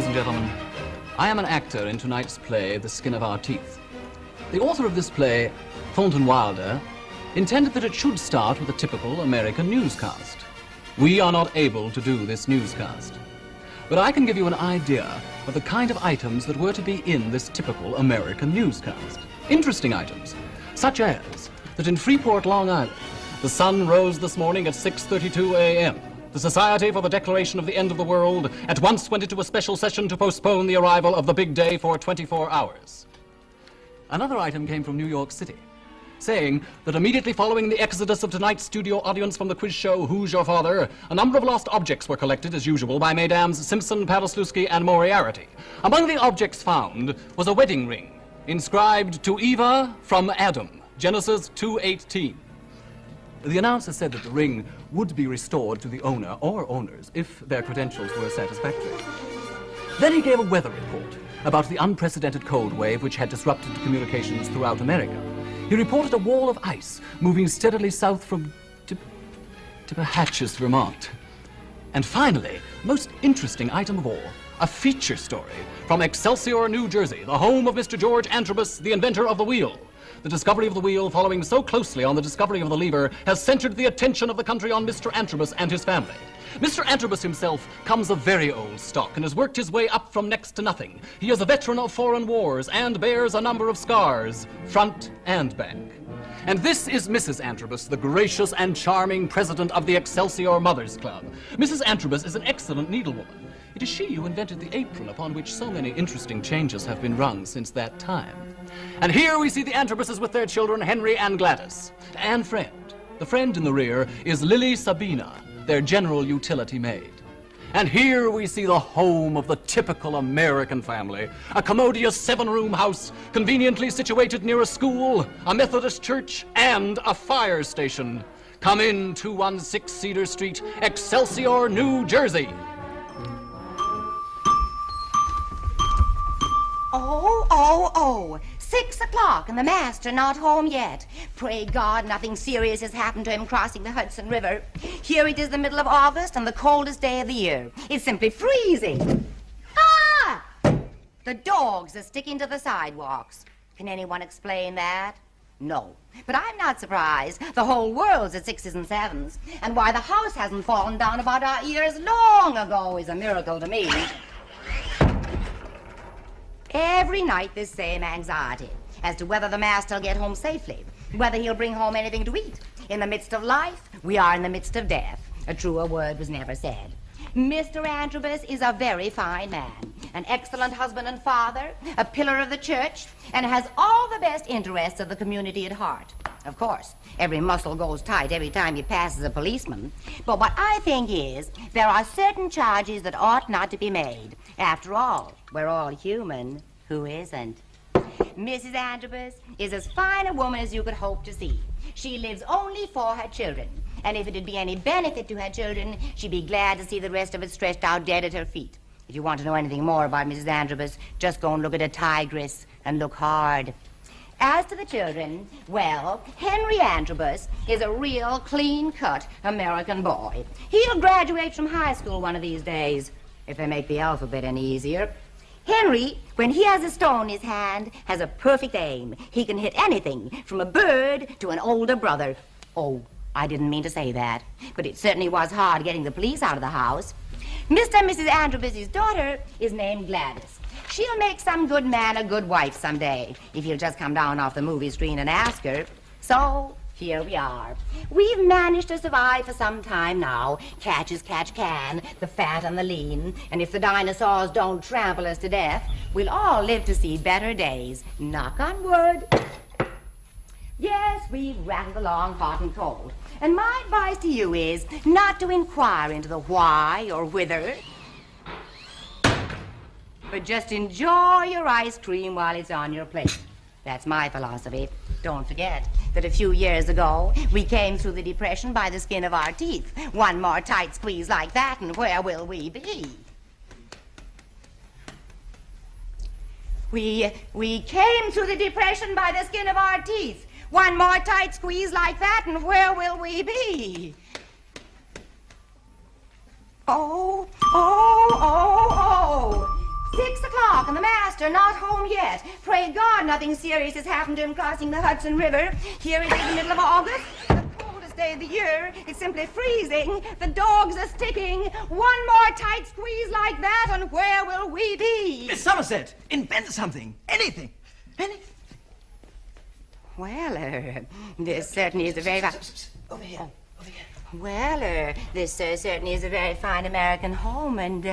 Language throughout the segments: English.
and gentlemen, I am an actor in tonight's play, The Skin of Our Teeth. The author of this play, Thornton Wilder, intended that it should start with a typical American newscast. We are not able to do this newscast. But I can give you an idea of the kind of items that were to be in this typical American newscast. Interesting items, such as that in Freeport, Long Island, the sun rose this morning at 6:32 a.m. The Society for the Declaration of the End of the World at once went into a special session to postpone the arrival of the big day for 24 hours. Another item came from New York City, saying that immediately following the exodus of tonight's studio audience from the quiz show Who's Your Father, a number of lost objects were collected as usual by Mesdames Simpson, Paderewski, and Moriarty. Among the objects found was a wedding ring inscribed to Eva from Adam, Genesis 2:18. The announcer said that the ring would be restored to the owner or owners if their credentials were satisfactory. Then he gave a weather report about the unprecedented cold wave which had disrupted communications throughout America. He reported a wall of ice moving steadily south from Tippahatchis, Vermont. And finally, most interesting item of all, a feature story from Excelsior, New Jersey, the home of Mr. George Antrobus, the inventor of the wheel. The discovery of the wheel, following so closely on the discovery of the lever, has centered the attention of the country on Mr. Antrobus and his family. Mr. Antrobus himself comes of very old stock and has worked his way up from next to nothing. He is a veteran of foreign wars and bears a number of scars, front and back. And this is Mrs. Antrobus, the gracious and charming president of the Excelsior Mothers Club. Mrs. Antrobus is an excellent needlewoman. It is she who invented the apron upon which so many interesting changes have been rung since that time. And here we see the Antrobuses with their children, Henry and Gladys, and friend. The friend in the rear is Lily Sabina, their general utility maid. And here we see the home of the typical American family, a commodious 7-room house conveniently situated near a school, a Methodist church, and a fire station. Come in 216 Cedar Street, Excelsior, New Jersey. Oh, 6 o'clock and the master not home yet. Pray God nothing serious has happened to him crossing the Hudson River. Here it is the middle of August and the coldest day of the year. It's simply freezing. Ah! The dogs are sticking to the sidewalks. Can anyone explain that? No. But I'm not surprised. The whole world's at 6s and 7s. And why the house hasn't fallen down about our ears long ago is a miracle to me. Every night this same anxiety as to whether the master'll get home safely, whether he'll bring home anything to eat. In the midst of life, we are in the midst of death. A truer word was never said. Mr. Antrobus is a very fine man, an excellent husband and father, a pillar of the church, and has all the best interests of the community at heart. Of course, every muscle goes tight every time he passes a policeman. But what I think is, there are certain charges that ought not to be made. After all, we're all human. Who isn't? Mrs. Antrobus is as fine a woman as you could hope to see. She lives only for her children. And if it'd be any benefit to her children, she'd be glad to see the rest of it stretched out dead at her feet. If you want to know anything more about Mrs. Antrobus, just go and look at a tigress and look hard. As to the children, well, Henry Antrobus is a real clean-cut American boy. He'll graduate from high school one of these days, if they make the alphabet any easier. Henry, when he has a stone in his hand, has a perfect aim. He can hit anything, from a bird to an older brother. Oh, I didn't mean to say that, but it certainly was hard getting the police out of the house. Mr. and Mrs. Antrobus's daughter is named Gladys. She'll make some good man a good wife someday, if he'll just come down off the movie screen and ask her. So, here we are. We've managed to survive for some time now. Catch as catch can, the fat and the lean. And if the dinosaurs don't trample us to death, we'll all live to see better days. Knock on wood. Yes, we've rattled along hot and cold. And my advice to you is not to inquire into the why or whither, but just enjoy your ice cream while it's on your plate. That's my philosophy. Don't forget that a few years ago, we came through the Depression by the skin of our teeth. One more tight squeeze like that, and where will we be? We came through the Depression by the skin of our teeth. One more tight squeeze like that, and where will we be? Oh, oh, oh, oh. 6 o'clock and the master not home yet. Pray God nothing serious has happened to him crossing the Hudson River. Here it is in the middle of August. The coldest day of the year. It's simply freezing. The dogs are sticking. One more tight squeeze like that and where will we be? Miss Somerset, invent something. Anything. Anything. Well, this certainly is a very... Over here. Over here. Well, this certainly is a very fine American home, and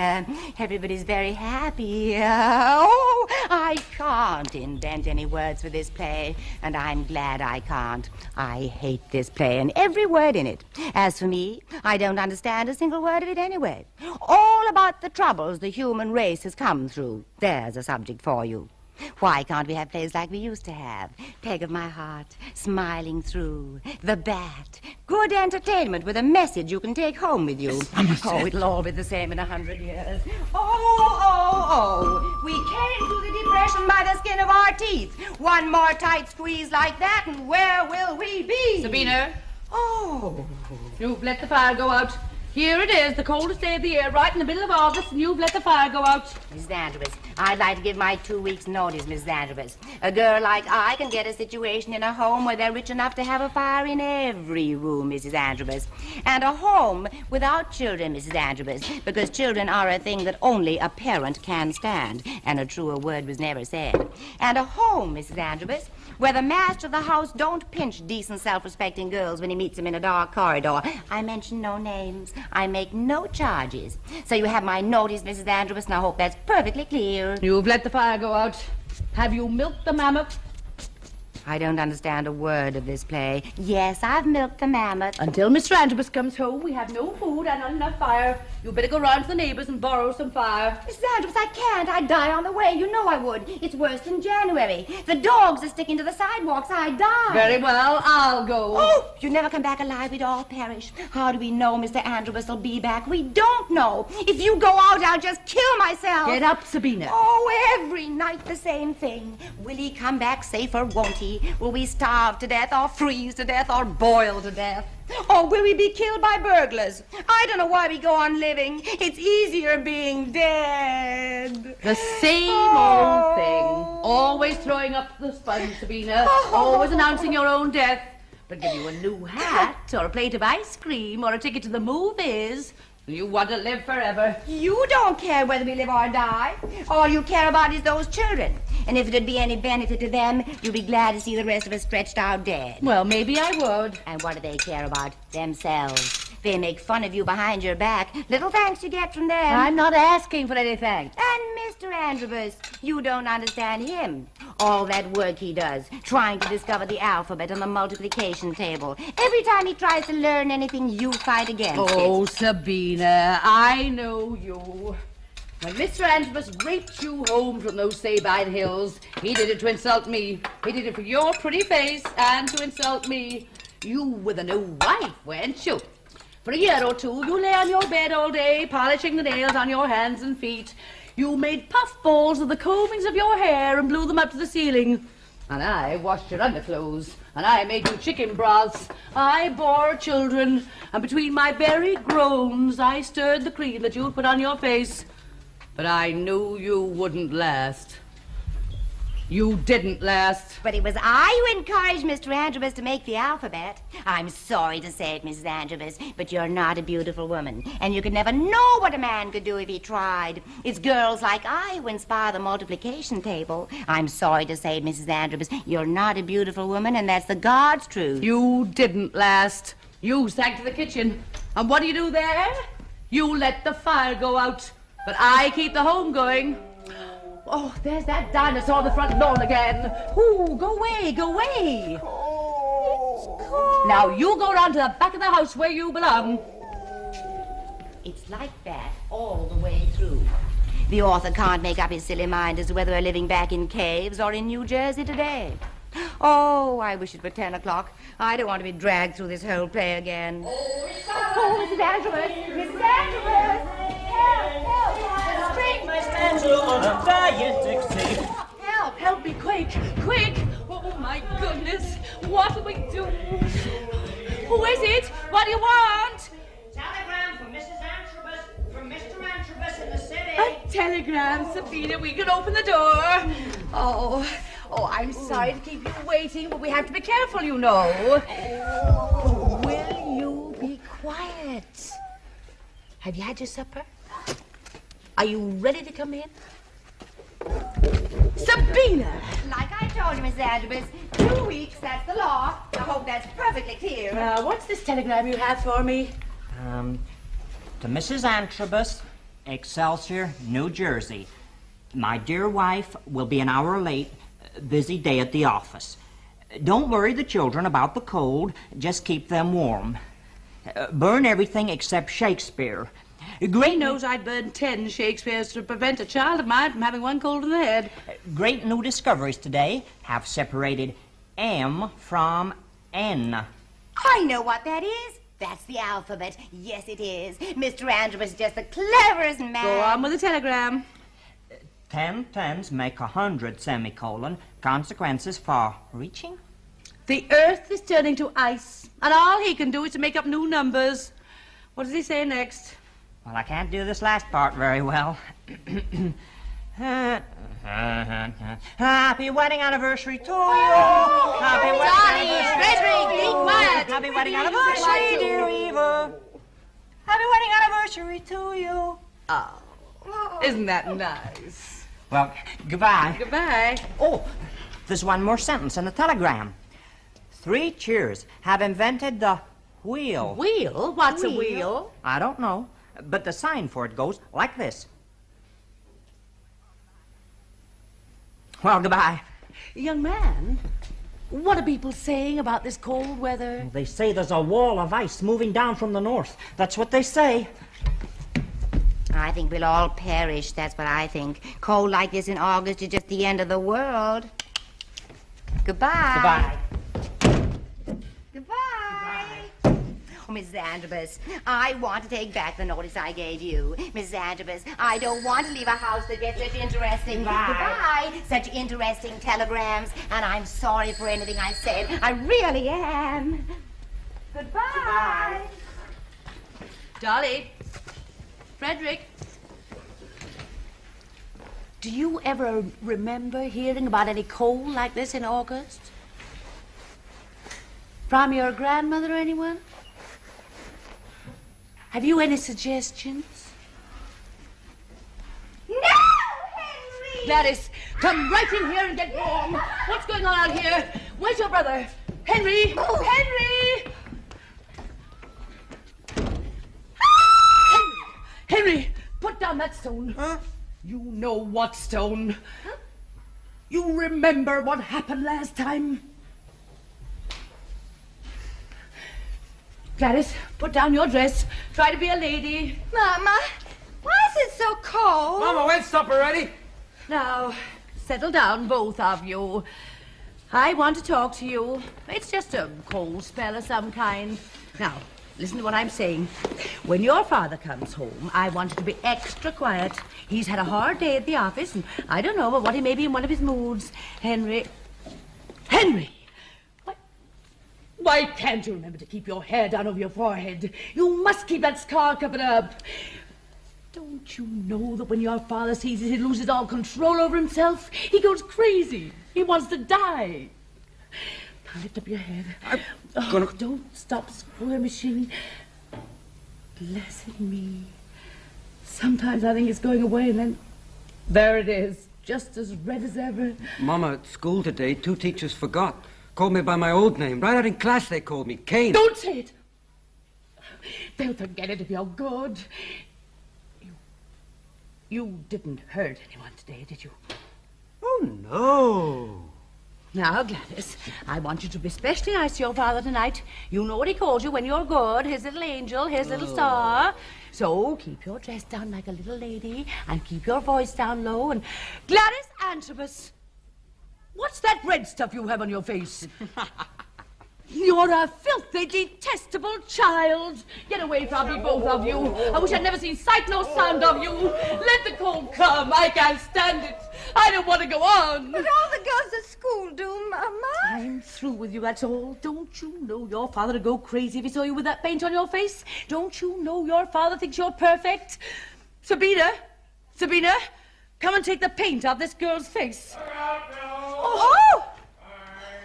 everybody's very happy. I can't invent any words for this play, and I'm glad I can't. I hate this play and every word in it. As for me, I don't understand a single word of it anyway. All about the troubles the human race has come through. There's a subject for you. Why can't we have plays like we used to have? Peg of my heart, Smiling Through, The Bat. Good entertainment with a message you can take home with you. Oh, it'll all be the same in 100 years. Oh. We came through the depression by the skin of our teeth. One more tight squeeze like that, and where will we be? Sabina. Oh. You've let the fire go out. Here it is, the coldest day of the year, right in the middle of August, and you've let the fire go out. Mrs. Andrews, I'd like to give my 2 weeks' notice, Mrs. Andrews. A girl like I can get a situation in a home where they're rich enough to have a fire in every room, Mrs. Andrews. And a home without children, Mrs. Andrews, because children are a thing that only a parent can stand, and a truer word was never said. And a home, Mrs. Andrews, where the master of the house don't pinch decent, self-respecting girls when he meets them in a dark corridor. I mention no names. I make no charges. So you have my notice, Mrs. Andrews, and I hope that's perfectly clear. You've let the fire go out. Have you milked the mammoth? I don't understand a word of this play. Yes, I've milked the mammoth. Until Mr. Andrews comes home, we have no food and not enough fire. You better go round to the neighbors and borrow some fire. Mrs. Andrews, I can't. I'd die on the way. You know I would. It's worse than January. The dogs are sticking to the sidewalks. I'd die. Very well, I'll go. Oh, you never come back alive. We'd all perish. How do we know Mr. Andrews will be back? We don't know. If you go out, I'll just kill myself. Get up, Sabina. Oh, every night the same thing. Will he come back safe or won't he? Will we starve to death or freeze to death or boil to death? Or will we be killed by burglars? I don't know why we go on living. It's easier being dead. The same old thing. Always throwing up the sponge, Sabina. Always announcing your own death. But give you a new hat or a plate of ice cream or a ticket to the movies. You want to live forever. You don't care whether we live or die. All you care about is those children. And if it'd be any benefit to them, you'd be glad to see the rest of us stretched out dead. Well, maybe I would. And what do they care about? Themselves. They make fun of you behind your back. Little thanks you get from them. I'm not asking for anything. And Mr. Andrews, you don't understand him. All that work he does, trying to discover the alphabet on the multiplication table. Every time he tries to learn anything, you fight against it. Oh, Sabina, I know you. When Mr. Andrews raped you home from those Sabine hills, he did it to insult me. He did it for your pretty face and to insult me. You with a new wife, weren't you? For a year or two, you lay on your bed all day, polishing the nails on your hands and feet. You made puffballs of the combings of your hair and blew them up to the ceiling. And I washed your underclothes, and I made you chicken broths. I bore children, and between my very groans, I stirred the cream that you'd put on your face. But I knew you wouldn't last. You didn't last. But it was I who encouraged Mr. Andrews to make the alphabet. I'm sorry to say it, Mrs. Andrews, but you're not a beautiful woman. And you could never know what a man could do if he tried. It's girls like I who inspire the multiplication table. I'm sorry to say it, Mrs. Andrews, you're not a beautiful woman, and that's the God's truth. You didn't last. You sank to the kitchen. And what do you do there? You let the fire go out. But I keep the home going. Oh, there's that dinosaur on the front lawn again. Ooh, go away, go away. Now you go round to the back of the house where you belong. It's like that all the way through. The author can't make up his silly mind as to whether we're living back in caves or in New Jersey today. Oh, I wish it were 10 o'clock. I don't want to be dragged through this whole play again. Oh, Mrs. Andrews! Mrs. Andrews! Help! Help! Spring! My spatula on a diet, Dixie. Help! Help me quick, quick. Oh, my goodness. What do we do? Who is it? What do you want? Telegram from Mrs. Antrobus, from Mr. Antrobus in the city. A telegram, Sabina. We can open the door. Oh, I'm sorry to keep you waiting, but we have to be careful, you know. Will you be quiet? Have you had your supper? Are you ready to come in? Sabina! Like I told you, Miss Antrobus, 2 weeks, that's the law. I hope that's perfectly clear. What's this telegram you have for me? To Mrs. Antrobus, Excelsior, New Jersey. My dear wife will be an hour late. Busy day at the office. Don't worry the children about the cold. Just keep them warm. Burn everything except Shakespeare. Great knows I'd burn 10 Shakespeares to prevent a child of mine from having one cold in the head. Great new discoveries today have separated M from N. I know what that is. That's the alphabet. Yes, it is. Mr. Antrobus is just the cleverest man. Go on with the telegram. 10 tens make 100, semicolon. Consequences far-reaching. The earth is turning to ice, and all he can do is to make up new numbers. What does he say next? Well, I can't do this last part very well. Happy wedding anniversary to you. Happy wedding anniversary. Frederick, be quiet. Happy wedding anniversary, dear Eva. Happy wedding anniversary to you. Oh, isn't that nice? Well, goodbye. Goodbye. Oh, there's one more sentence in the telegram. 3 cheers have invented the wheel. Wheel? What's a wheel? I don't know, but the sign for it goes like this. Well, goodbye. Young man, what are people saying about this cold weather? They say there's a wall of ice moving down from the north. That's what they say. I think we'll all perish. That's what I think. Cold like this in August is just the end of the world. Goodbye. Goodbye. Goodbye. Oh, Mrs. Antrobus, I want to take back the notice I gave you. Mrs. Antrobus, I don't want to leave a house that gets such interesting... Goodbye. Such interesting telegrams. And I'm sorry for anything I said. I really am. Goodbye. Dolly. Frederick. Do you ever remember hearing about any cold like this in August? From your grandmother or anyone? Have you any suggestions? No, Henry! Gladys, come right in here and get warm. What's going on out here? Where's your brother? Henry! Oh. Henry! Henry, put down that stone. Huh? You know what stone. Huh? You remember what happened last time? Gladys, put down your dress. Try to be a lady. Mama, why is it so cold? Mama, when's supper ready? Now, settle down, both of you. I want to talk to you. It's just a cold spell of some kind. Now, listen to what I'm saying. When your father comes home, I want you to be extra quiet. He's had a hard day at the office, and I don't know but what he may be in one of his moods. Henry! Why can't you remember to keep your hair down over your forehead? You must keep that scar covered up. Don't you know that when your father sees it, he loses all control over himself? He goes crazy. He wants to die. Now lift up your head. Don't stop squirmishing. Blessed me. Sometimes I think it's going away, and then there it is, just as red as ever. Mama, at school today, 2 teachers forgot. Called me by my old name. Right out in class they called me Cain. Don't say it. They'll forget it if you're good. You didn't hurt anyone today, did you? Oh, no. Now, Gladys, I want you to be especially nice to your father tonight. You know what he calls you when you're good, his little angel, his little star. So keep your dress down like a little lady and keep your voice down low. And Gladys Antrobus, what's that red stuff you have on your face? You're a filthy, detestable child. Get away from me, both of you. I wish I'd never seen sight nor sound of you. Let the cold come. I can't stand it. I don't want to go on. But all the girls at school do, Mama. I'm through with you, that's all. Don't you know your father would go crazy if he saw you with that paint on your face? Don't you know your father thinks you're perfect? Sabina, Sabina, come and take the paint off this girl's face. Oh!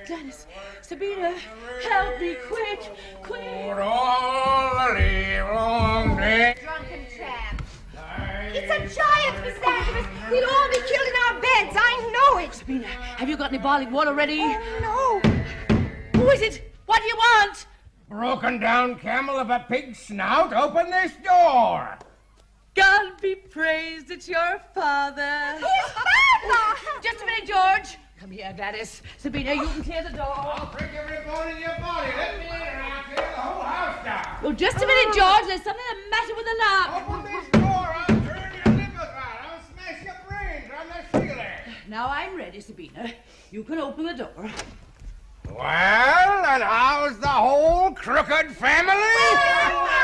Gladys, Sabina, help me, quick, quick. Drunken tramp. It's a giant, Miss Andrews. We'll all be killed in our beds. I know it. Sabina, have you got any boiling water ready? Oh, no. Who is it? What do you want? Broken down camel of a pig's snout, open this door. God be praised, it's your father. His father! Just a minute, George. Come here, Gladys. Sabina, you can clear the door. I'll break every bone in your body. Let me in or I'll tear the whole house down. Oh, just a minute, George. There's something the matter with the lock. Open this door, I'll turn your nipples out. I'll smash your brains on the ceiling. Now I'm ready, Sabina. You can open the door. Well, and how's the whole crooked family?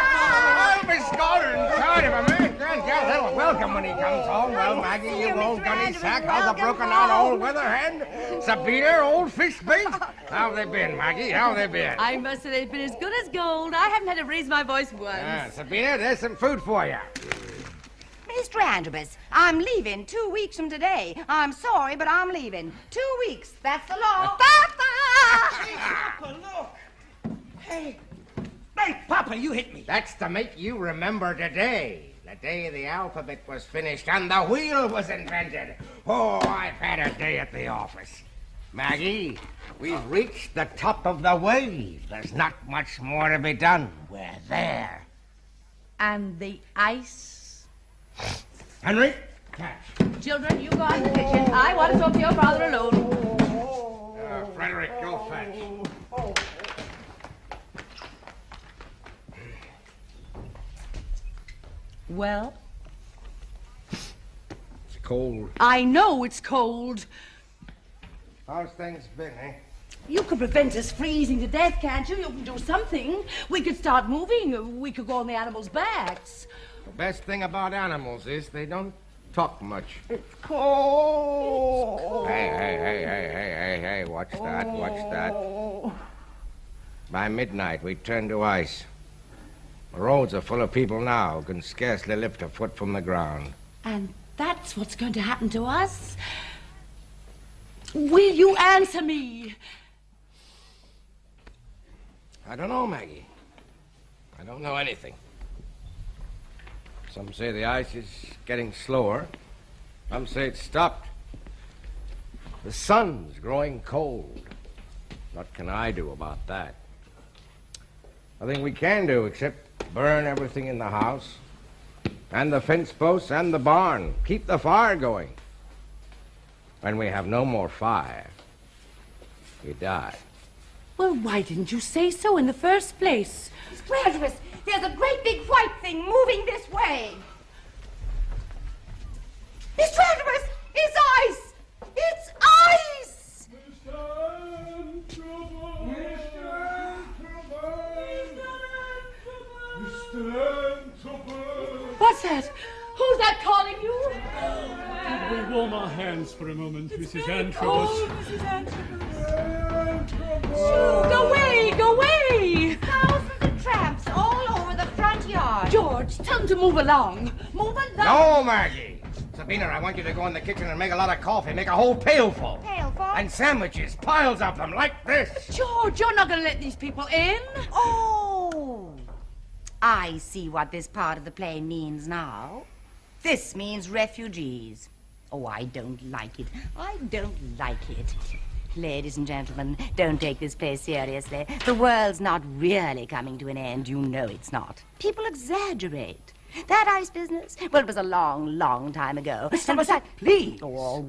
I'll be scalded and tired of a man. Can't get a little welcome when he comes home. Well, Maggie, you old gunny sack, how's the broken down old weatherhead? Sabina, old fish bait? How've they been, Maggie? How've they been? I must say they've been as good as gold. I haven't had to raise my voice once. Sabina, there's some food for you. Mr. Andrews, I'm leaving 2 weeks from today. I'm sorry, but I'm leaving. 2 weeks. That's the law. Hey, Papa, look. Hey, Papa, you hit me. That's to make you remember today. The day the alphabet was finished and the wheel was invented. Oh, I've had a day at the office. Maggie, we've reached the top of the wave. There's not much more to be done. We're there. And the ice? Henry, catch. Children, you go out in the kitchen. I want to talk to your father alone. Frederick, go fetch. Well? It's cold. I know it's cold. How's things been, eh? You could prevent us freezing to death, can't you? You can do something. We could start moving. We could go on the animals' backs. The best thing about animals is they don't talk much. It's cold. Hey, watch that. By midnight, we turn to ice. The roads are full of people now who can scarcely lift a foot from the ground. And that's what's going to happen to us? Will you answer me? I don't know, Maggie. I don't know anything. Some say the ice is getting slower. Some say it's stopped. The sun's growing cold. What can I do about that? Nothing we can do except burn everything in the house, and the fence posts and the barn. Keep the fire going. When we have no more fire, we die. Well, why didn't you say so in the first place? Mr. Andrews, there's a great big white thing moving this way. Mr. Andrews, it's ice! It's ice! What's that? Who's that calling you? Could we warm our hands for a moment, Mrs. Antrobus? Oh, Mrs. Antrobus. Shoo, go away, go away. Thousands of tramps all over the front yard. George, tell them to move along. Move along. No, Maggie! Sabina, I want you to go in the kitchen and make a lot of coffee. Make a whole pailful. Pailful? And sandwiches, piles of them, like this. George, you're not going to let these people in. Oh, I see what this part of the play means now. This means refugees. Oh, I don't like it. I don't like it. Ladies and gentlemen, don't take this play seriously. The world's not really coming to an end. You know it's not. People exaggerate. That ice business? Well, it was a long, long time ago. And besides, Please. oh, all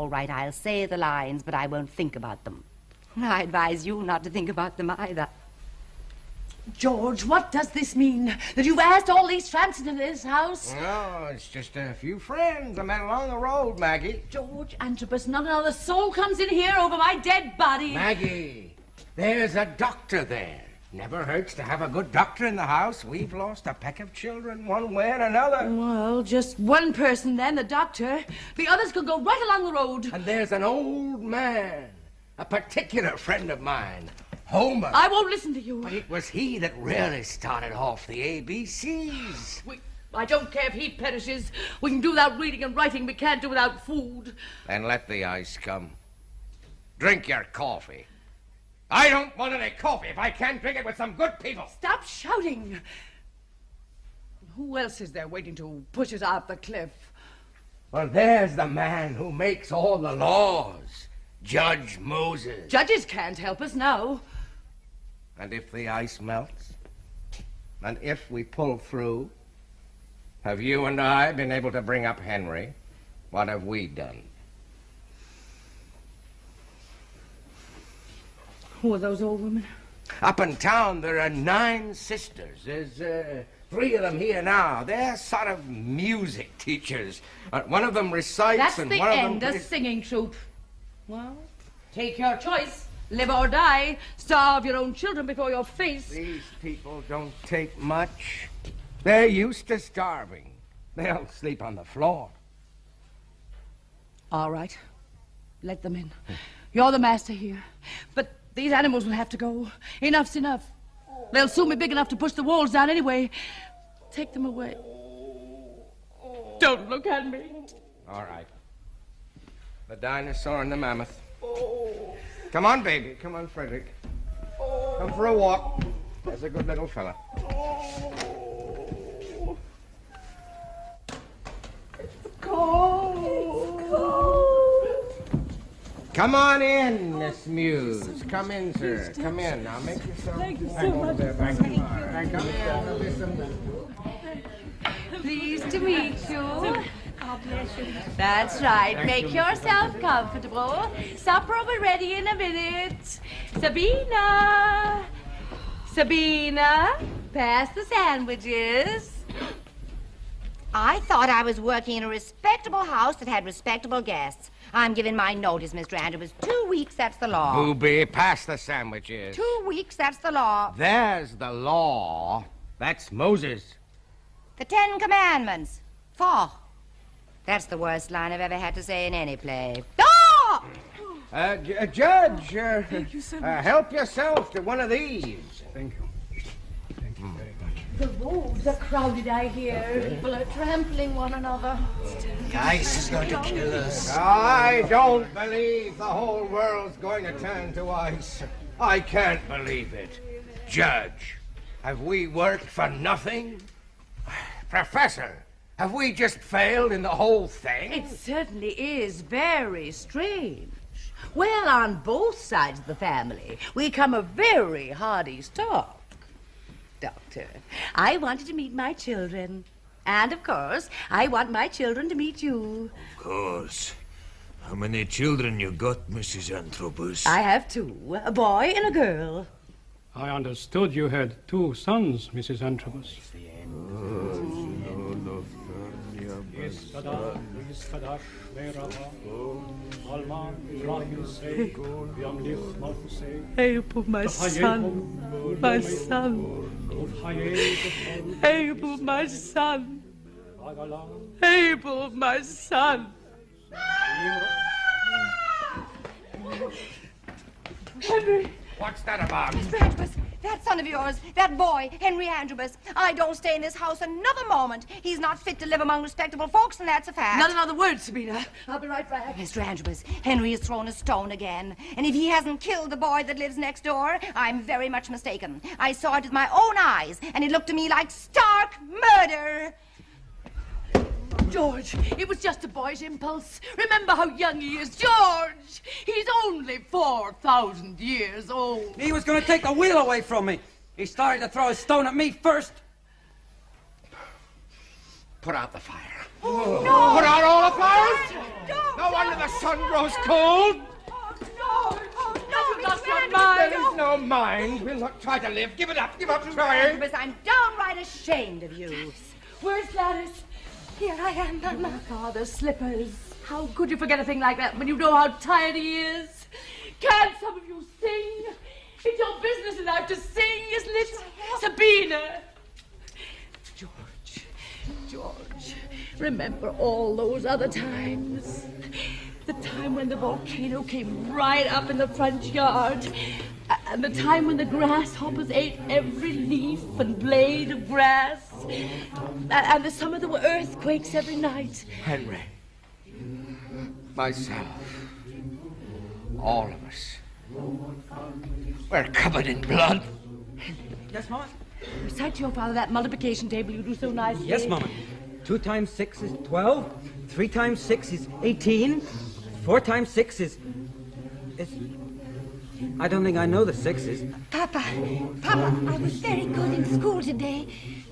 right. I'll say the lines, but I won't think about them. I advise you not to think about them either. George, what does this mean? That you've asked all these tramps into this house? No, it's just a few friends I met along the road, Maggie. George Antrobus, not another soul comes in here over my dead body. Maggie, there's a doctor there. Never hurts to have a good doctor in the house. We've lost a peck of children one way and another. Well, just one person then, the doctor. The others could go right along the road. And there's an old man, a particular friend of mine, Homer. I won't listen to you. But it was he that really started off the ABCs. I don't care if he perishes. We can do without reading and writing. We can't do without food. Then let the ice come. Drink your coffee. I don't want any coffee if I can't drink it with some good people. Stop shouting. Who else is there waiting to push us off the cliff? Well, there's the man who makes all the laws. Judge Moses. Judges can't help us now. And if the ice melts, and if we pull through, have you and I been able to bring up Henry? What have we done? Who are those old women? Up in town, there are 9 sisters. There's 3 of them here now. They're sort of music teachers. One of them recites That's and the one end of of them... singing troupe. Well, take your choice. Live or die. Starve your own children before your face. These people don't take much. They're used to starving. They'll sleep on the floor. All right. Let them in. You're the master here. But these animals will have to go. Enough's enough. They'll soon be big enough to push the walls down anyway. Take them away. Don't look at me. All right. The dinosaur and the mammoth. Come on, baby. Come on, Frederick. Come for a walk. There's a good little fella. Come on in, Miss Muse. Come in, sir. Come in. Now make yourself... Thank you so much. Thank you. Come in. There'll be some... Pleased to meet you. That's right. Make yourself comfortable. Supper will be ready in a minute. Sabina! Sabina, pass the sandwiches. I thought I was working in a respectable house that had respectable guests. I'm giving my notice, Mr. Andrews. 2 weeks, that's the law. Booby, pass the sandwiches. 2 weeks, that's the law. There's the law. That's Moses. The 10 Commandments. 4. That's the worst line I've ever had to say in any play. Oh! Judge, Thank you so much. help yourself to one of these. Thank you. Thank you very much. The roads are crowded, I hear. People are trampling one another. The ice is going to kill us. I don't believe the whole world's going to turn to ice. I can't believe it. Judge, have we worked for nothing? Professor, have we just failed in the whole thing? It certainly is very strange. Well, on both sides of the family, we come of very hardy stock. Doctor, I wanted to meet my children. And, of course, I want my children to meet you. Of course. How many children you got, Mrs. Anthropos? I have 2, a boy and a girl. I understood you had 2 sons, Mrs. Antrobus. Abel, my son, my son. Abel, my son. Abel, my son. Henry! What's that about? Mr. Andrews, that son of yours, that boy, Henry Andrews, I don't stay in this house another moment. He's not fit to live among respectable folks, and that's a fact. Not another word, Sabina. I'll be right back. Mr. Andrews, Henry has thrown a stone again. And if he hasn't killed the boy that lives next door, I'm very much mistaken. I saw it with my own eyes, and it looked to me like stark murder. George, it was just a boy's impulse. Remember how young he is, George. He's only 4,000 years old. He was going to take the wheel away from me. He started to throw a stone at me first. Put out the fire. Oh, no! Put out all the fires? Don't, No wonder the sun grows cold. No, lost Mr. your Andrews, mind. There is no mind. We'll not try to live. Give it up. Give up trying. Andrews, I'm downright ashamed of you. Where's Gladys? Here I am, Mama. Father's slippers. How could you forget a thing like that when you know how tired he is? Can't some of you sing? It's your business in life to sing, isn't it? Sabina! George, remember all those other times? The time when the volcano came right up in the front yard. And the time when the grasshoppers ate every leaf and blade of grass. And the summer there were earthquakes every night. Henry. Myself. All of us. We're covered in blood. Yes, Mama? Recite to your father that multiplication table you do so nicely. Yes, Mama. 2 times 6 is 12. 3 times 6 is 18. 4 times 6 is... I don't think I know the sixes. Papa, I was very good in school today.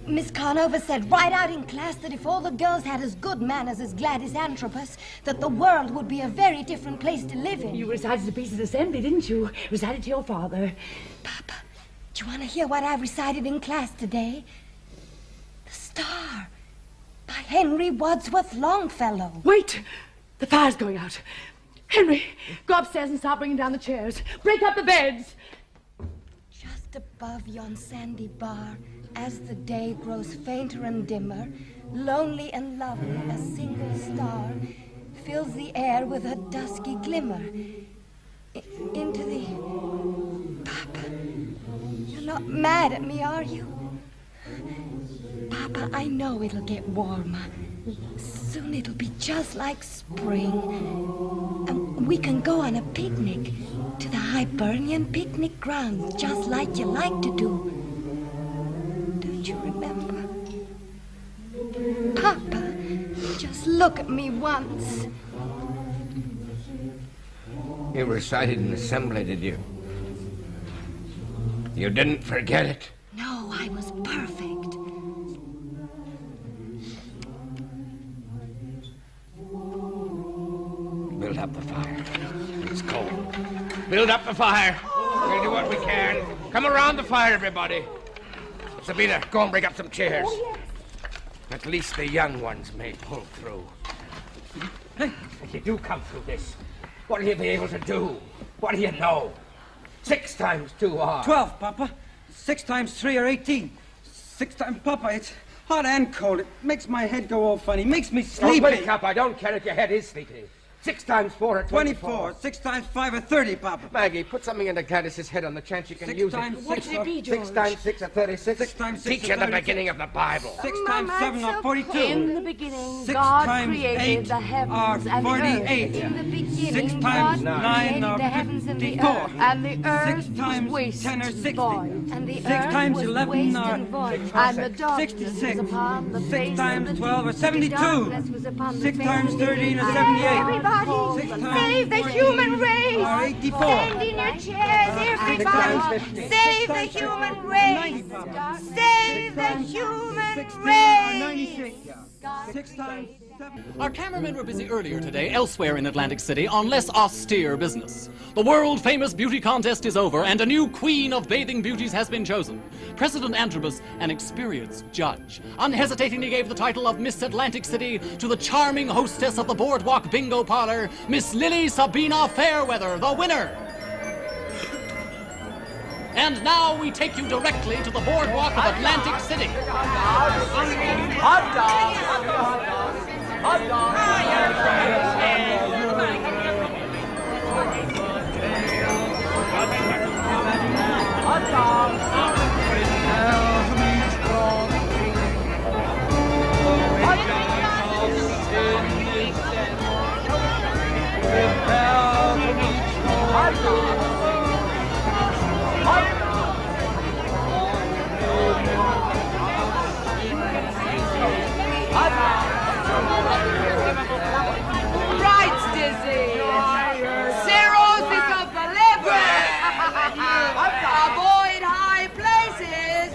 Miss Conover said right out in class that if all the girls had as good manners as Gladys Antrobus, that the world would be a very different place to live in. You recited a piece of assembly, didn't you? Recited to your father. Papa, do you want to hear what I recited in class today? The Star by Henry Wadsworth Longfellow. Wait! The fire's going out. Henry, go upstairs and start bringing down the chairs. Break up the beds. Just above yon sandy bar, as the day grows fainter and dimmer, lonely and lovely, a single star fills the air with a dusky glimmer. Into the... Papa, you're not mad at me, are you? Papa, I know it'll get warmer. Soon it'll be just like spring. And we can go on a picnic to the Hibernian picnic grounds, just like you like to do. Don't you remember? Papa, just look at me once. You recited in assembly, did you? You didn't forget it? No, I was perfect. Build up the fire. It's cold. Build up the fire. We'll do what we can. Come around the fire, everybody. Sabina, go and break up some chairs. Oh, yes. At least the young ones may pull through. If you do come through this, what will you be able to do? What do you know? 6 times 2 are... 12, Papa. 6 times 3 are 18. 6 times... Papa, it's hot and cold. It makes my head go all funny. Makes me sleepy. Don't wake up. I don't care if your head is sleepy. 6 times 4 are 24. 6 times 5 are 30, Papa. Maggie, put something into Gladys's head on the chance you can use it. What should it be, George? 6 times 6 are 36. 6 times 6 Teach are you the 36. beginning of the Bible. 6 times 7 are 42. In the beginning, 6 God times created 8 the heavens are and the earth. 48. In the beginning, 6 God times created 9 the are heavens and the 54. earth. And the earth 6 times was 10 are 60. void. And the 6 earth times was 11 waste are and void. And the darkness 66. was upon the 6 face times of the 12 are deep. 72. Darkness was upon the 6 face times of the 13 deep. are 78. Everybody, 6 times save the 14 human race. are 84. Stand in your chairs, everybody. 50. Save the human race. 90, Papa. Save the 16 human are race. 96. 6 times 7... Our cameramen were busy earlier today elsewhere in Atlantic City on less austere business. The world-famous beauty contest is over, and a new queen of bathing beauties has been chosen. President Antrobus, an experienced judge, unhesitatingly gave the title of Miss Atlantic City to the charming hostess of the Boardwalk Bingo Parlor, Miss Lily Sabina Fairweather, the winner. And now we take you directly to the boardwalk of Atlantic City. Hot dog! Hot dog! Hot dog! Hot dog! Right, Dizzy. Cirrhosis of the liver. Avoid high places.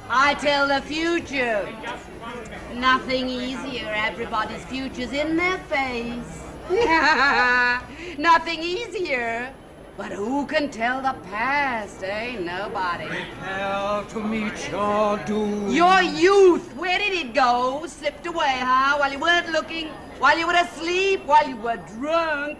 I tell the future. Nothing easier. Everybody's future's in their face. Nothing easier. But who can tell the past? Ain't nobody. Hell to meet your doom. Your youth, where did it go? Slipped away, huh? While you weren't looking? While you were asleep? While you were drunk?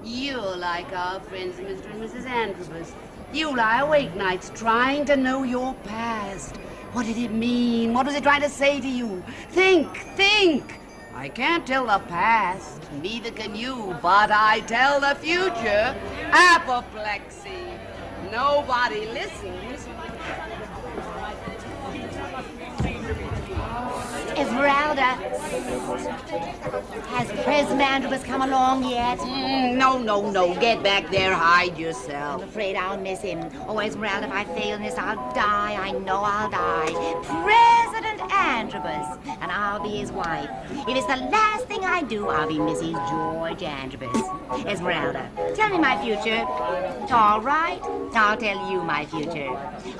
You're like our friends, Mr. and Mrs. Antrobus. You lie awake nights trying to know your past. What did it mean? What was it trying to say to you? Think! I can't tell the past, neither can you, but I tell the future. Apoplexy. nobody listens. Esmeralda, has President Andrews come along yet? No. Get back there, hide yourself. I'm afraid I'll miss him. Oh, Esmeralda, if I fail in this, I'll die. I know I'll die. President Andrews, and I'll be his wife. If it's the last thing I do, I'll be Mrs. George Andrews. Esmeralda, tell me my future. All right, I'll tell you my future.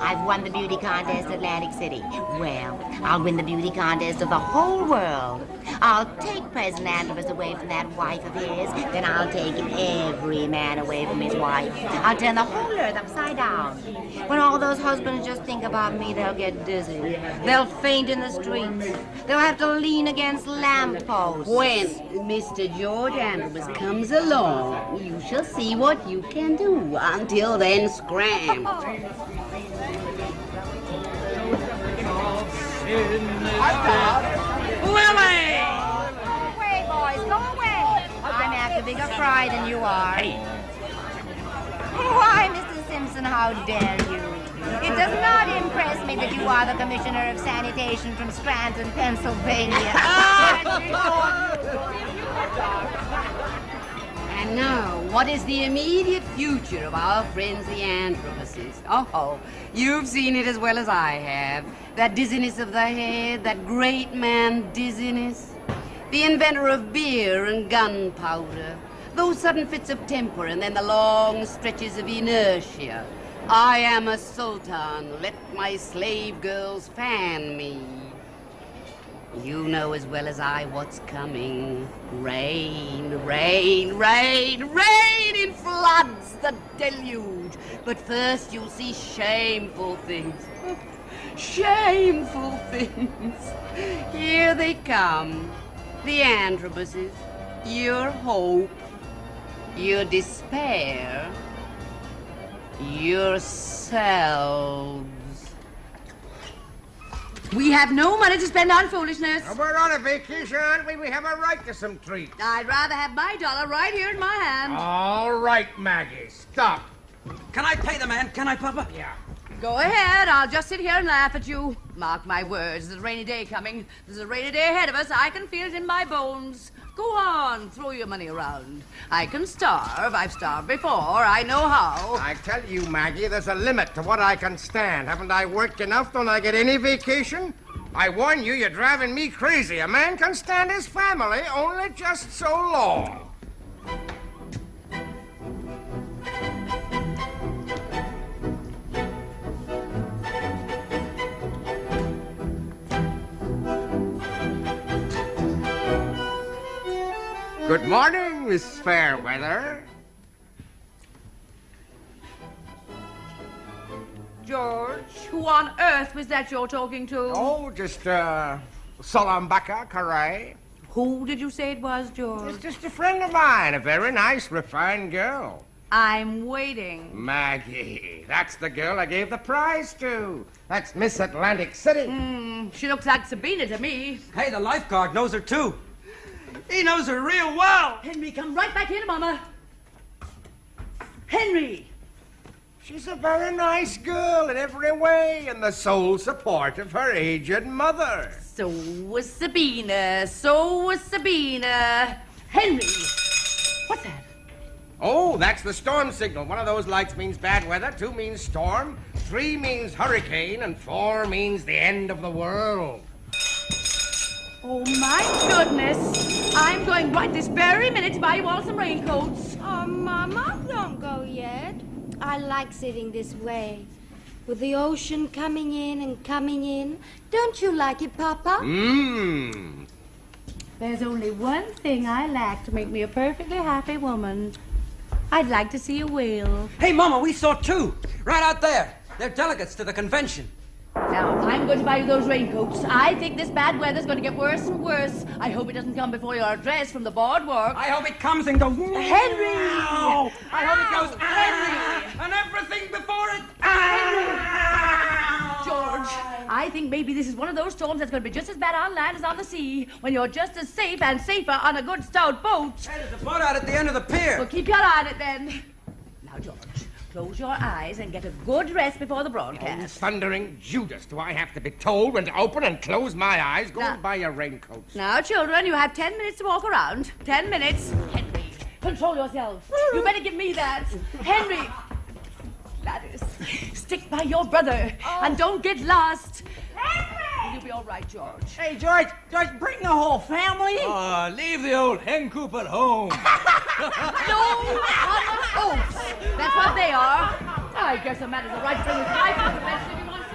I've won the beauty contest at Atlantic City. Well, I'll win the beauty contest of the whole world. I'll take President Andrews away from that wife of his, then I'll take every man away from his wife. I'll turn the whole earth upside down. When all those husbands just think about me, they'll get dizzy. They'll faint in the streets. They'll have to lean against lampposts. When Mr. George Andrews comes along, you shall see what you can do. Until then, scram. Lily! Go away, boys, go away. I'm after bigger fry than you are. Why, Mr. Simpson, how dare you? It does not impress me that you are the Commissioner of Sanitation from Scranton, Pennsylvania. And now, what is the immediate future of our friends, the Androbuses? Oh, you've seen it as well as I have. That dizziness of the head, that great man dizziness. The inventor of beer and gunpowder. Those sudden fits of temper and then the long stretches of inertia. I am a sultan. Let my slave girls fan me. You know as well as I what's coming. Rain in floods, the deluge. But first you'll see shameful things. Shameful things. Here they come. The Androbuses. Your hope. Your despair. Yourselves. We have no money to spend on foolishness. Now, we're on a vacation, aren't we? We have a right to some treats. I'd rather have my dollar right here in my hand. All right, Maggie, stop. Can I pay the man? Can I, Papa? Yeah. Go ahead. I'll just sit here and laugh at you. Mark my words. There's a rainy day coming. There's a rainy day ahead of us. I can feel it in my bones. Go on. Throw your money around. I can starve. I've starved before. I know how. I tell you, Maggie, there's a limit to what I can stand. Haven't I worked enough? Don't I get any vacation? I warn you, you're driving me crazy. A man can stand his family only just so long. Good morning, Miss Fairweather. George, who on earth was that you're talking to? Oh, just, Solambaka Caray. Who did you say it was, George? It's just a friend of mine, a very nice, refined girl. I'm waiting. Maggie, that's the girl I gave the prize to. That's Miss Atlantic City. She looks like Sabina to me. Hey, the lifeguard knows her, too. He knows her real well. Henry, come right back here, Mama. Henry! She's a very nice girl in every way and the sole support of her aged mother. So was Sabina. Henry! What's that? Oh, that's the storm signal. One of those lights means bad weather, 2 means storm, 3 means hurricane, and 4 means the end of the world. Oh, my goodness. I'm going right this very minute to buy you all some raincoats. Oh, Mama, don't go yet. I like sitting this way, with the ocean coming in and coming in. Don't you like it, Papa? There's only one thing I lack to make me a perfectly happy woman. I'd like to see a whale. Hey, Mama, we saw 2. Right out there. They're delegates to the convention. Now, I'm going to buy you those raincoats. I think this bad weather's going to get worse and worse. I hope it doesn't come before your dress from the boardwalk. I hope it comes and goes... Henry! Ow! I hope it goes... Henry! And everything before it... George, I think maybe this is one of those storms that's going to be just as bad on land as on the sea, when you're just as safe and safer on a good stout boat. Hey, there's a boat out at the end of the pier. Well, keep your eye on it then. Now, George, close your eyes and get a good rest before the Oh, broadcast. thundering Judas, do I have to be told when to open and close my eyes? Go Now- and buy your raincoats. Now, children, you have 10 minutes to walk around. 10 minutes. Henry, control yourself. You better give me that. Henry. Gladys, stick by your brother and don't get lost. Henry! You'll be all right, George. Hey, George, bring the whole family. Leave the old hen coop at home. No oats. That's what they are. I guess a man has a right to bring his wife to the best if he wants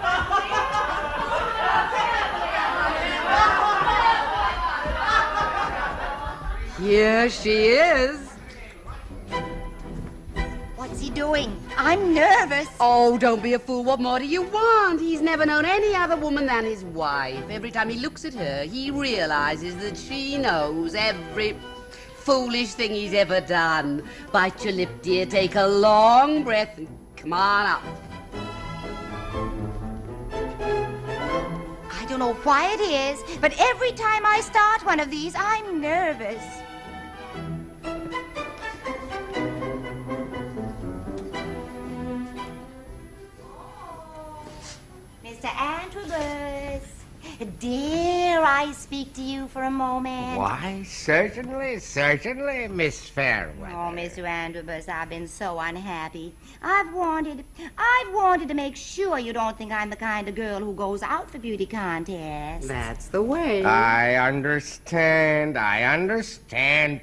to. Here she is. What's he doing? I'm nervous. Oh, don't be a fool. What more do you want? He's never known any other woman than his wife. Every time he looks at her, he realizes that she knows every foolish thing he's ever done. Bite your lip, dear. Take a long breath and come on up. I don't know why it is, but every time I start one of these, I'm nervous. Mr. Antrobus, dare I speak to you for a moment? Why, certainly, Miss Fairweather. Oh, Mr. Antrobus, I've been so unhappy. I've wanted to make sure you don't think I'm the kind of girl who goes out for beauty contests. That's the way. I understand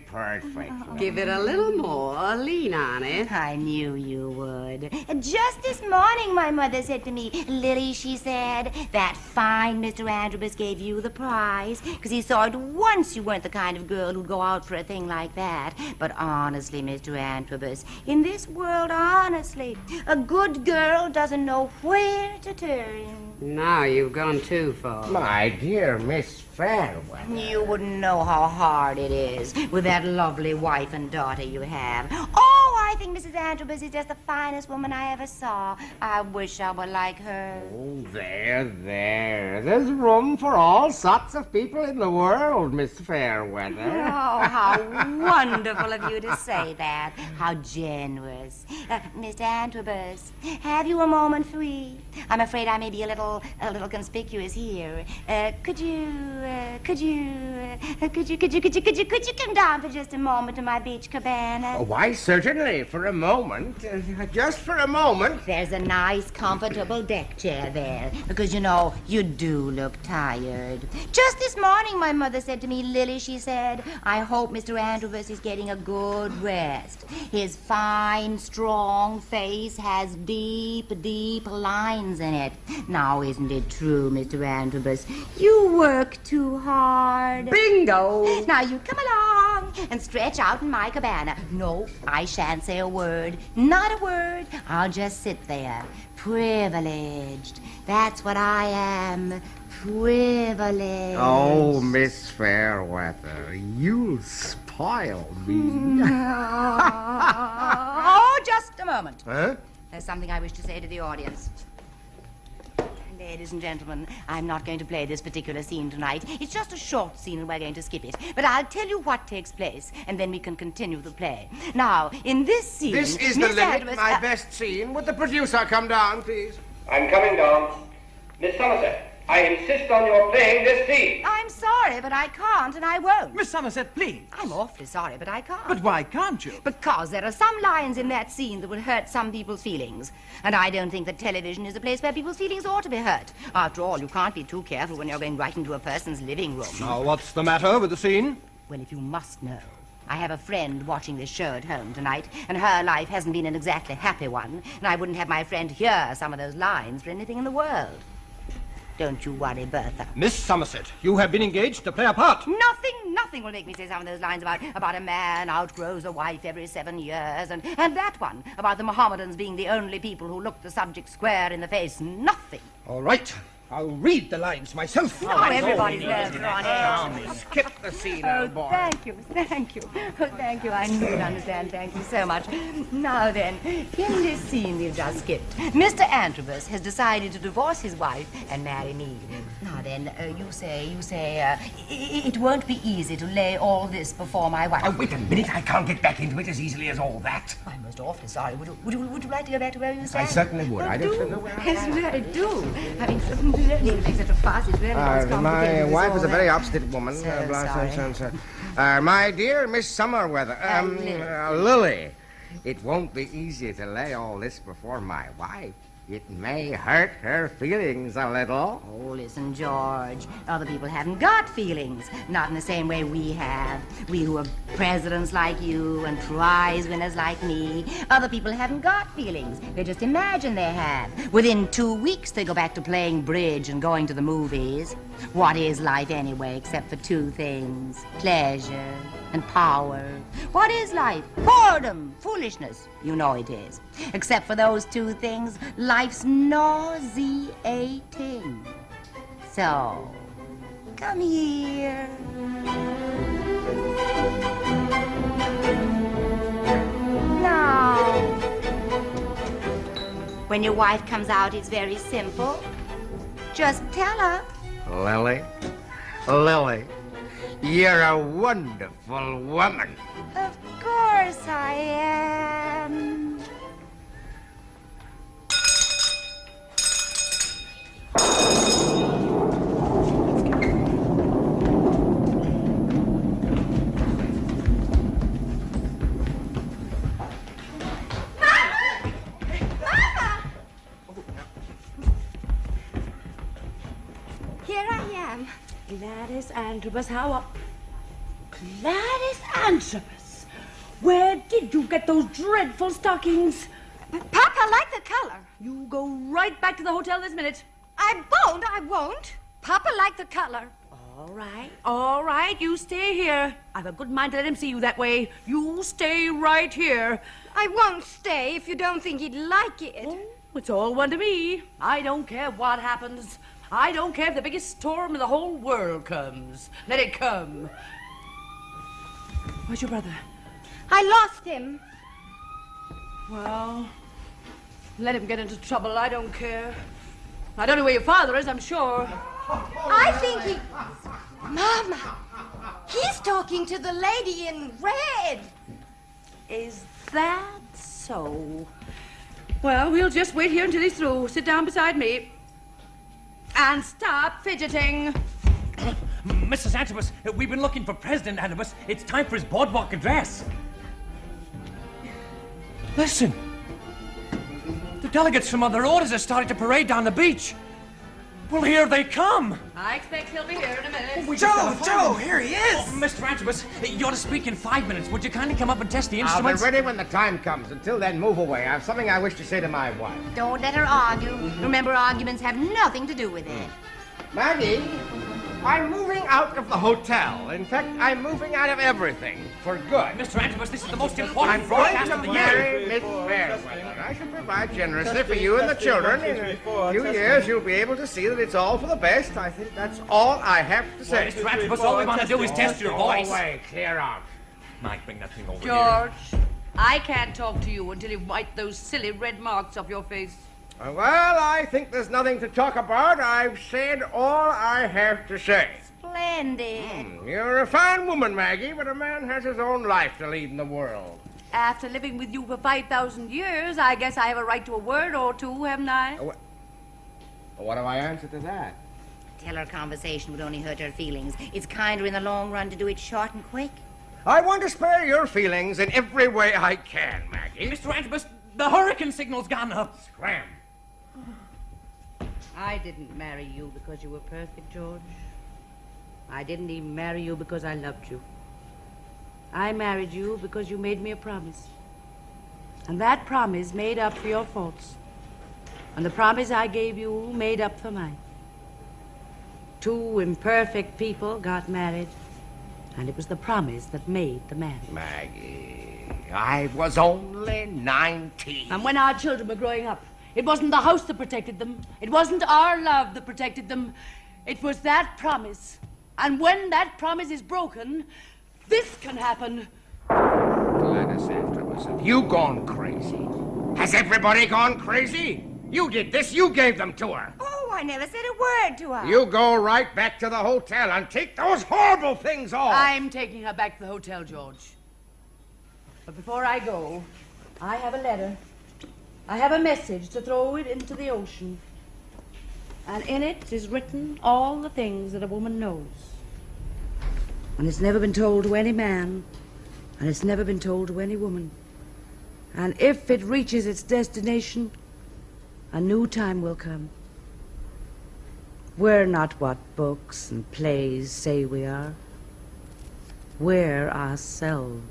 perfectly. Give it a little more. Lean on it. I knew you would. Just this morning, my mother said to me, Lily, she said, that fine Mr. Antrobus gave you the prize because he saw at once you weren't the kind of girl who'd go out for a thing like that. But honestly, Mr. Antrobus, in this world, honestly, a good girl doesn't know where to turn. Now you've gone too far. My dear Miss Fairweather. You wouldn't know how hard it is with that lovely wife and daughter you have. Oh, I think Mrs. Antrobus is just the finest woman I ever saw. I wish I were like her. Oh, there. There's room for all sorts of people in the world, Miss Fairweather. Oh, how wonderful of you to say that. How generous. Mr. Antrobus, have you a moment free? I'm afraid I may be a little conspicuous here. Could you come down for just a moment to my beach cabana? Why, certainly, for a moment. Just for a moment. There's a nice, comfortable deck chair there, because, you know, you do look tired. Just this morning, my mother said to me, Lily, she said, I hope Mr. Antrobus is getting a good rest. His fine, strong face has deep, deep lines in it. Now, isn't it true, Mr. Antrobus? You work too hard. Bingo! Now, you come along and stretch out in my cabana. No, I shan't say a word. Not a word. I'll just sit there. Privileged. That's what I am. Privileged. Oh, Miss Fairweather, you'll spoil me. Oh, just a moment. Huh? There's something I wish to say to the audience. Ladies and gentlemen, I'm not going to play this particular scene tonight. It's just a short scene and we're going to skip it. But I'll tell you what takes place, and then we can continue the play. Now, in this scene... This is the Miss limit, Antrobus, my best scene. Would the producer come down, please? I'm coming down. Miss Somerset, I insist on your playing this scene. I'm sorry, but I can't and I won't. Miss Somerset, please. I'm awfully sorry, but I can't. But why can't you? Because there are some lines in that scene that would hurt some people's feelings. And I don't think that television is a place where people's feelings ought to be hurt. After all, you can't be too careful when you're going right into a person's living room. Now, what's the matter with the scene? Well, if you must know, I have a friend watching this show at home tonight, and her life hasn't been an exactly happy one, and I wouldn't have my friend hear some of those lines for anything in the world. Don't you worry, Bertha. Miss Somerset, you have been engaged to play a part. Nothing will make me say some of those lines about a man outgrows a wife every 7 years, and that one about the Mohammedans being the only people who look the subject square in the face. Nothing. All right. I'll read the lines myself. Oh, everybody's nerves are on edge. Skip the scene, Oh, old boy. thank you. Oh, thank you. I knew you'd understand. Thank you so much. Now then, in this scene we've just skipped, Mr. Antrobus has decided to divorce his wife and marry me. Now, Now then, you say, it won't be easy to lay all this before my wife. Oh, wait a minute. I can't get back into it as easily as all that. I'm most awfully sorry. Would you like to go back to where you stand? I certainly would. I don't know where I am. Yes, really do. I mean, really make such a fuss. It's really not as complicated My as wife all is a very that. obstinate woman. So sorry. My dear Miss Summerweather, Lily, it won't be easy to lay all this before my wife. It may hurt her feelings a little. Oh, listen, George. Other people haven't got feelings. Not in the same way we have. We who are presidents like you and prize winners like me. Other people haven't got feelings. They just imagine they have. Within 2 weeks, they go back to playing bridge and going to the movies. What is life anyway, except for 2 things? Pleasure and power. What is life? Boredom, foolishness. You know it is. Except for those 2 things, life's nauseating. So, come here. Now, when your wife comes out, it's very simple. Just tell her. Lily, you're a wonderful woman. Of course I am. Here I am. Gladys Antrobus, how are... Gladys Antrobus, where did you get those dreadful stockings? But Papa, I like the color. You go right back to the hotel this minute. I won't. Papa liked the color. All right, you stay here. I've a good mind to let him see you that way. You stay right here. I won't stay if you don't think he'd like it. Oh, it's all one to me. I don't care what happens. I don't care if the biggest storm in the whole world comes. Let it come. Where's your brother? I lost him. Well, let him get into trouble. I don't care. I don't know where your father is, I'm sure. I think he... Mama, he's talking to the lady in red. Is that so? Well, we'll just wait here until he's through. Sit down beside me. And stop fidgeting. Mrs. Antrobus, we've been looking for President Antrobus. It's time for his boardwalk address. Listen. The delegates from other orders are starting to parade down the beach. Well, here they come. I expect he'll be here in a minute. Joe, here he is. Oh, Mr. Antrobus, you ought to speak in 5 minutes. Would you kindly come up and test the I'll be instruments? ready when the time comes. Until then, move away. I have something I wish to say to my wife. Don't let her argue. Remember, arguments have nothing to do with it. Maggie, I'm moving out of the hotel. In fact, I'm moving out of everything for good. Mr. Antrobus, this is the most important I'm broadcast going of to the year. marry Miss Fairweather. I shall provide generously for you and the children. In a few years, you'll be able to see that it's all for the best. I think that's all I have to say. Mr. Antrobus, all we want to do is test your voice. Go away, clear out. Mike, bring that thing over here. George, I can't talk to you until you wipe those silly red marks off your face. Well, I think there's nothing to talk about. I've said all I have to say. Splendid. You're a fine woman, Maggie, but a man has his own life to lead in the world. After living with you for 5,000 years, I guess I have a right to a word or two, haven't I? What do I answer to that? Tell her conversation would only hurt her feelings. It's kinder in the long run to do it short and quick. I want to spare your feelings in every way I can, Maggie. Mr. Antrobus, the hurricane signal's gone up. Scram. I didn't marry you because you were perfect, George. I didn't even marry you because I loved you. I married you because you made me a promise. And that promise made up for your faults. And the promise I gave you made up for mine. 2 imperfect people got married. And it was the promise that made the marriage. Maggie, I was only 19. And when our children were growing up, it wasn't the house that protected them. It wasn't our love that protected them. It was that promise. And when that promise is broken, this can happen. Gladys Antrobus, have you gone crazy? Has everybody gone crazy? You did this. You gave them to her. Oh, I never said a word to her. You go right back to the hotel and take those horrible things off. I'm taking her back to the hotel, George. But before I go, I have a letter. I have a message to throw it into the ocean. And in it is written all the things that a woman knows. And it's never been told to any man. And it's never been told to any woman. And if it reaches its destination, a new time will come. We're not what books and plays say we are. We're ourselves.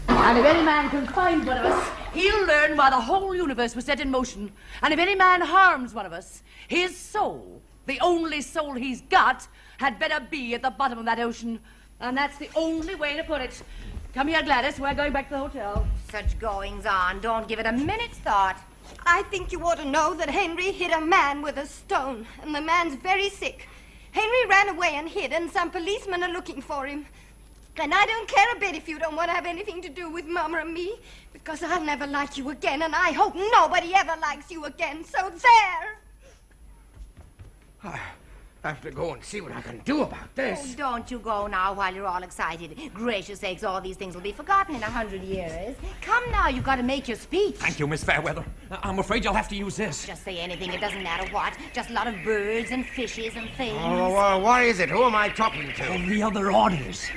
And if any man can find one of us, he'll learn why the whole universe was set in motion. And if any man harms one of us, his soul, the only soul he's got, had better be at the bottom of that ocean. And that's the only way to put it. Come here, Gladys. We're going back to the hotel. Such goings on. Don't give it a minute's thought. I think you ought to know that Henry hit a man with a stone, and the man's very sick. Henry ran away and hid, and some policemen are looking for him. And I don't care a bit if you don't want to have anything to do with Mama and me, because I'll never like you again, and I hope nobody ever likes you again, so there! I have to go and see what I can do about this. Oh, don't you go now while you're all excited. Gracious sakes, all these things will be forgotten in 100 years. Come now, you've got to make your speech. Thank you, Miss Fairweather. I'm afraid you'll have to use this. Just say anything, it doesn't matter what. Just a lot of birds and fishes and things. Oh, what is it? Who am I talking to? Oh, the other audience.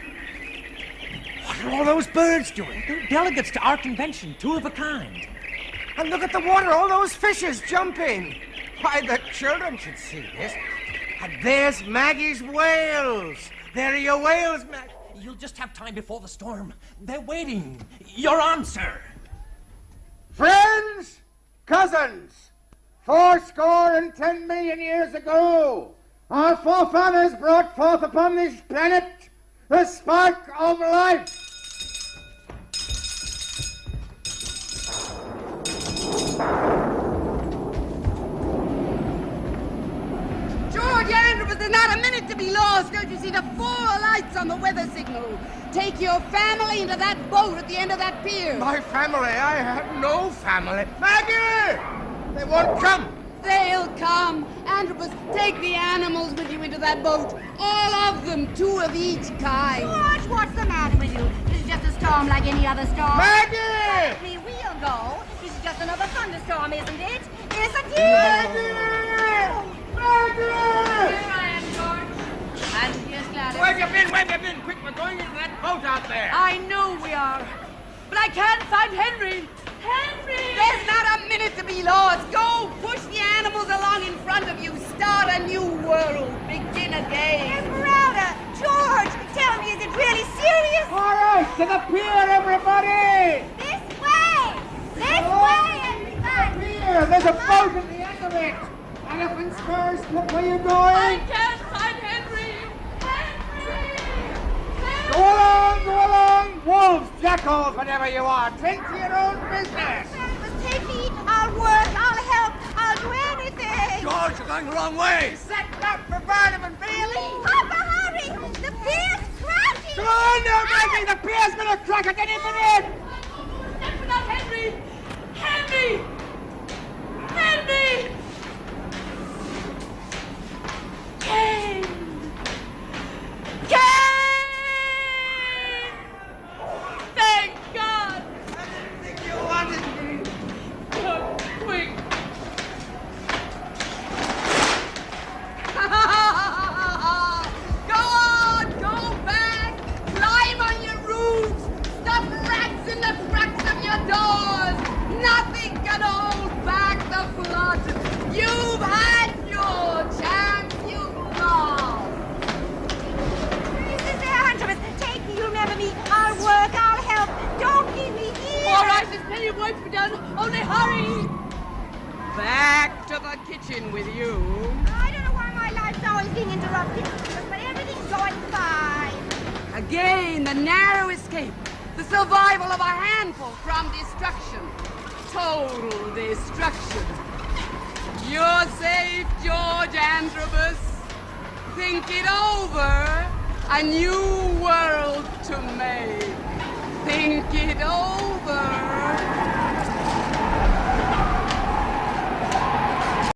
What are all those birds doing? They're delegates to our convention, two of a kind. And look at the water, all those fishes jumping. Why, the children should see this. And there's Maggie's whales. There are your whales, Maggie. You'll just have time before the storm. They're waiting. Your answer. Friends, cousins, 80 million years ago, our forefathers brought forth upon this planet the spark of life. George Andrews, there's not a minute to be lost. Don't you see the 4 lights on the weather signal? Take your family into that boat at the end of that pier. My family? I have no family. Maggie! They won't come. They'll come. Andrews, take the animals with you into that boat. All of them, 2 of each kind. George, what's the matter with you? This is just a storm like any other storm. Maggie! Me, we'll go. This is just another thunderstorm, isn't it? Isn't it? Maggie! Maggie! Here I am, George. And here's Gladys. Where have you been? Where have you been? Quick, we're going into that boat out there. I know we are. But I can't find Henry. Henry! There's not a minute to be lost. Go, push the animals along in front of you. Start a new world. Begin again. Esmeralda! George! Tell me, is it really serious? All right, to the pier, everybody! This way! This way, everybody! Pier, there's a boat at the end of it. Elephant spurs, look where you're going. I can't find Henry. Go along, go along. Wolves, jackals, whatever you are. Tend to your own business. Take me. I'll work. I'll help. I'll do anything. George, you're going the wrong way. Set up for Barnum and Bailey. Papa, hurry! The pier's crashing! Go on now, Maggie. The pier's going to crack at any minute. That's not Henry. Henry! Henry! Kane! Kane! Thank God! I didn't think you wanted me. Come, quick! Go on! Go back! Climb on your roofs! Stuff rats in the cracks of your doors! Nothing can hold back the flood! You've had your chance! You've lost! Mrs. Andrews, take me. You remember me. I'll work. I'll help. Don't leave me here. All right, there's plenty of work to be done. Only hurry! Back to the kitchen with you. I don't know why my life's always being interrupted, but everything's going fine. Again, the narrow escape. The survival of a handful from destruction. Total destruction. You're safe, George Androbus. Think it over. A new world to make. Think it over.